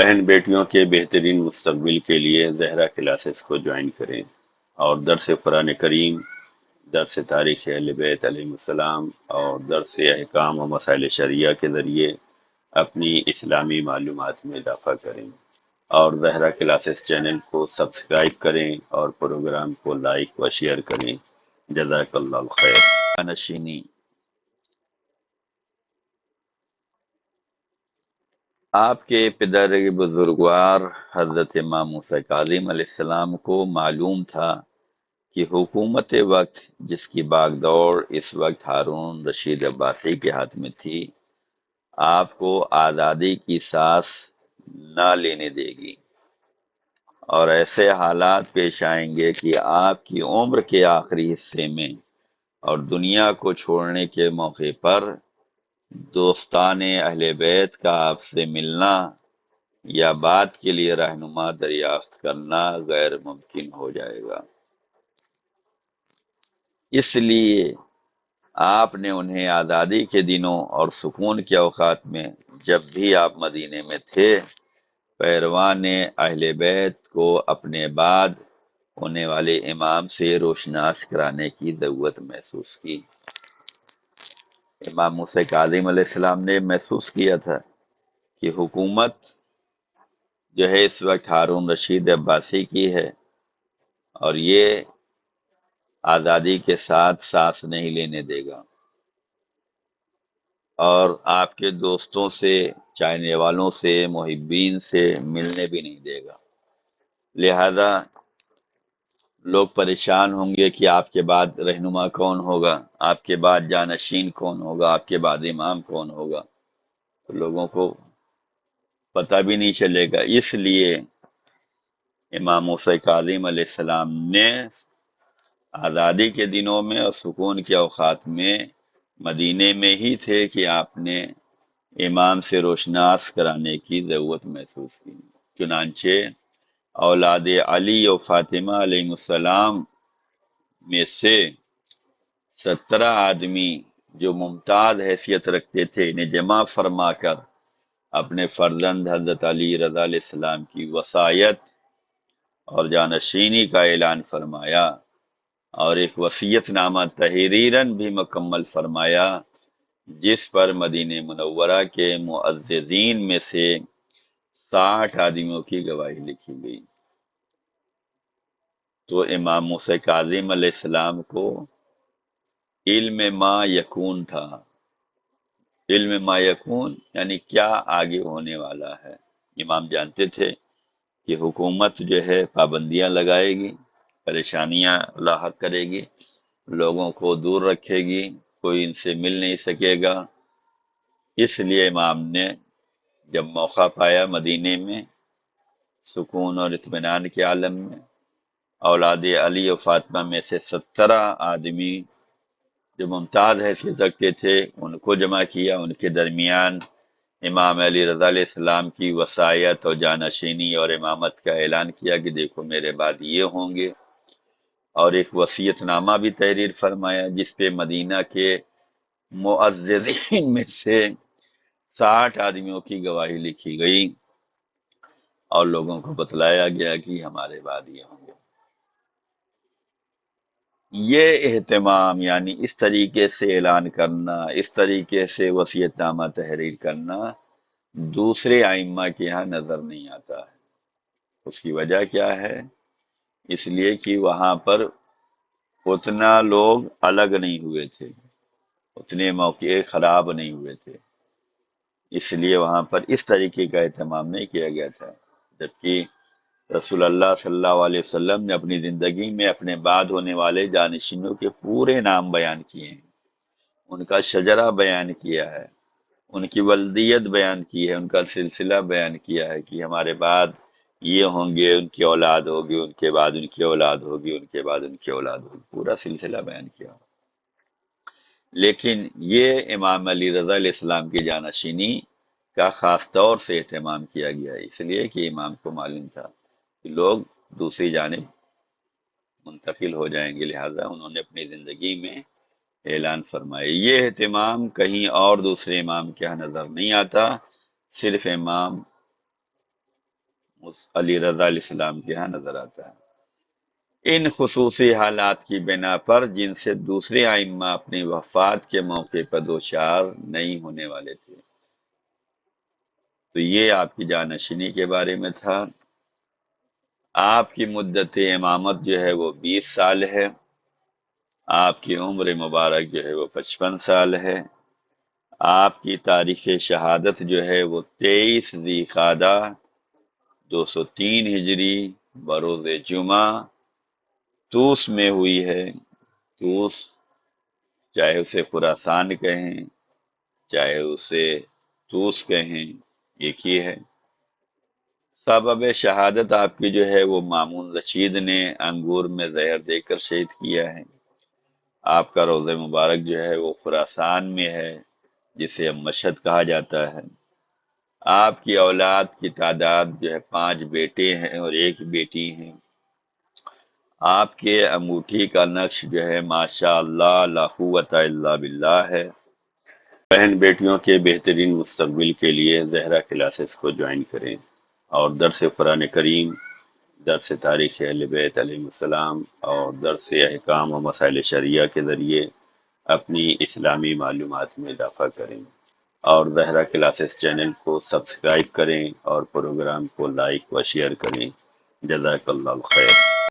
بہن بیٹیوں کے بہترین مستقبل کے لیے زہرا کلاسز کو جوائن کریں اور درس قرآن کریم، درس تاریخ اہل بیت علیہ السلام اور درس احکام و مسائل شریعہ کے ذریعے اپنی اسلامی معلومات میں اضافہ کریں، اور زہرا کلاسز چینل کو سبسکرائب کریں اور پروگرام کو لائک و شیئر کریں۔ جزاک اللہ خیر۔ نشینی، آپ کے پدر بزرگوار حضرت امام موسیٰ کاظم علیہ السلام کو معلوم تھا کہ حکومت وقت جس کی باغ دوڑ اس وقت ہارون رشید عباسی کے ہاتھ میں تھی، آپ کو آزادی کی سانس نہ لینے دے گی، اور ایسے حالات پیش آئیں گے کہ آپ کی عمر کے آخری حصے میں اور دنیا کو چھوڑنے کے موقع پر دوستان اہل بیت کا آپ سے ملنا یا بات کے لیے رہنما دریافت کرنا غیر ممکن ہو جائے گا۔ اس لیے آپ نے انہیں آزادی کے دنوں اور سکون کے اوقات میں جب بھی آپ مدینے میں تھے، پیروان اہل بیت کو اپنے بعد ہونے والے امام سے روشناس کرانے کی ضرورت محسوس کی۔ امام موسیٰ کاظم علیہ السلام نے محسوس کیا تھا کہ حکومت جو ہے اس وقت ہارون رشید عباسی کی ہے، اور یہ آزادی کے ساتھ سانس نہیں لینے دے گا، اور آپ کے دوستوں سے، چاہنے والوں سے، محبین سے ملنے بھی نہیں دے گا۔ لہذا لوگ پریشان ہوں گے کہ آپ کے بعد رہنما کون ہوگا، آپ کے بعد جانشین کون ہوگا، آپ کے بعد امام کون ہوگا، تو لوگوں کو پتہ بھی نہیں چلے گا۔ اس لیے امام موسیٰ کاظم علیہ السلام نے آزادی کے دنوں میں اور سکون کے اوقات میں مدینے میں ہی تھے کہ آپ نے امام سے روشناس کرانے کی ضرورت محسوس کی۔ چنانچہ اولاد علی و فاطمہ علیہ السلام میں سے 17 آدمی جو ممتاز حیثیت رکھتے تھے، انہیں جمع فرما کر اپنے فرزند حضرت علی رضا علیہ السلام کی وصایت اور جانشینی کا اعلان فرمایا، اور ایک وصیت نامہ تحریراً بھی مکمل فرمایا، جس پر مدینہ منورہ کے معززین میں سے 60 آدمیوں کی گواہی لکھی گئی۔ تو امام موسیٰ کاظم علیہ السلام کو علم ما یکون تھا۔ علم ما یکون یعنی کیا آگے ہونے والا ہے۔ امام جانتے تھے کہ حکومت جو ہے پابندیاں لگائے گی، پریشانیاں لاحق کرے گی، لوگوں کو دور رکھے گی، کوئی ان سے مل نہیں سکے گا۔ اس لیے امام نے جب موقع پایا مدینے میں سکون اور اطمینان کے عالم میں، اولاد علی و فاطمہ میں سے 17 آدمی جو ممتاز حیثیت رکھتے تھے ان کو جمع کیا، ان کے درمیان امام علی رضا علیہ السلام کی وصایت اور جانشینی اور امامت کا اعلان کیا کہ دیکھو میرے بعد یہ ہوں گے، اور ایک وصیت نامہ بھی تحریر فرمایا جس پہ مدینہ کے معززین میں سے 60 آدمیوں کی گواہی لکھی گئی، اور لوگوں کو بتلایا گیا کہ ہمارے بعد یہ ہوں گے۔ یہ اہتمام یعنی اس طریقے سے اعلان کرنا، اس طریقے سے وصیت نامہ تحریر کرنا دوسرے ائمہ کے ہاں نظر نہیں آتا ہے۔ اس کی وجہ کیا ہے؟ اس لیے کہ وہاں پر اتنا لوگ الگ نہیں ہوئے تھے، اتنے موقع خراب نہیں ہوئے تھے، اس لیے وہاں پر اس طریقے کا اہتمام نہیں کیا گیا تھا۔ جبکہ رسول اللہ صلی اللہ علیہ وسلم نے اپنی زندگی میں اپنے بعد ہونے والے جانشینوں کے پورے نام بیان کیے ہیں، ان کا شجرہ بیان کیا ہے، ان کی ولدیت بیان کی ہے، ان کا سلسلہ بیان کیا ہے کہ ہمارے بعد یہ ہوں گے، ان کی اولاد ہوگی، ان کے بعد ان کی اولاد ہوگی، ان کے بعد ان کی اولاد ہوگی، پورا سلسلہ بیان کیا۔ لیکن یہ امام علی رضا علیہ السلام کی جانشینی کا خاص طور سے اہتمام کیا گیا، اس لیے کہ امام کو معلوم تھا کہ لوگ دوسری جانب منتقل ہو جائیں گے، لہذا انہوں نے اپنی زندگی میں اعلان فرمایا۔ یہ اہتمام کہیں اور دوسرے امام کے یہاں نظر نہیں آتا، صرف امام اس علی رضا علیہ السلام کے ہاں نظر آتا ہے۔ ان خصوصی حالات کی بنا پر جن سے دوسرے ائمہ اپنی وفات کے موقع پر دوچار نہیں ہونے والے تھے۔ تو یہ آپ کی جانشینی کے بارے میں تھا۔ آپ کی مدت امامت جو ہے وہ 20 سال ہے، آپ کی عمر مبارک جو ہے وہ 55 سال ہے، آپ کی تاریخ شہادت جو ہے وہ 23 ذی قعدہ 203 ہجری بروز جمعہ توس میں ہوئی ہے۔ توس چاہے اسے خراسان کہیں، چاہے اسے توس کہیں، ایک ہی ہے۔ سبب شہادت آپ کی جو ہے وہ مامون رشید نے انگور میں زہر دے کر شہید کیا ہے۔ آپ کا روضہ مبارک جو ہے وہ خراسان میں ہے، جسے اب مشہد کہا جاتا ہے۔ آپ کی اولاد کی تعداد جو ہے 5 بیٹے ہیں اور 1 بیٹی ہیں۔ آپ کے انگوٹھی کا نقش جو ہے ماشاء اللہ لا قوت الا باللہ ہے۔ بہن بیٹیوں کے بہترین مستقبل کے لیے زہرا کلاسز کو جوائن کریں اور درس قرآن کریم، درس تاریخ اہل بیت علیہ السلام اور درس احکام و مسائل شریعہ کے ذریعے اپنی اسلامی معلومات میں اضافہ کریں، اور زہرا کلاسز چینل کو سبسکرائب کریں اور پروگرام کو لائک و شیئر کریں۔ جزاک اللہ خیر۔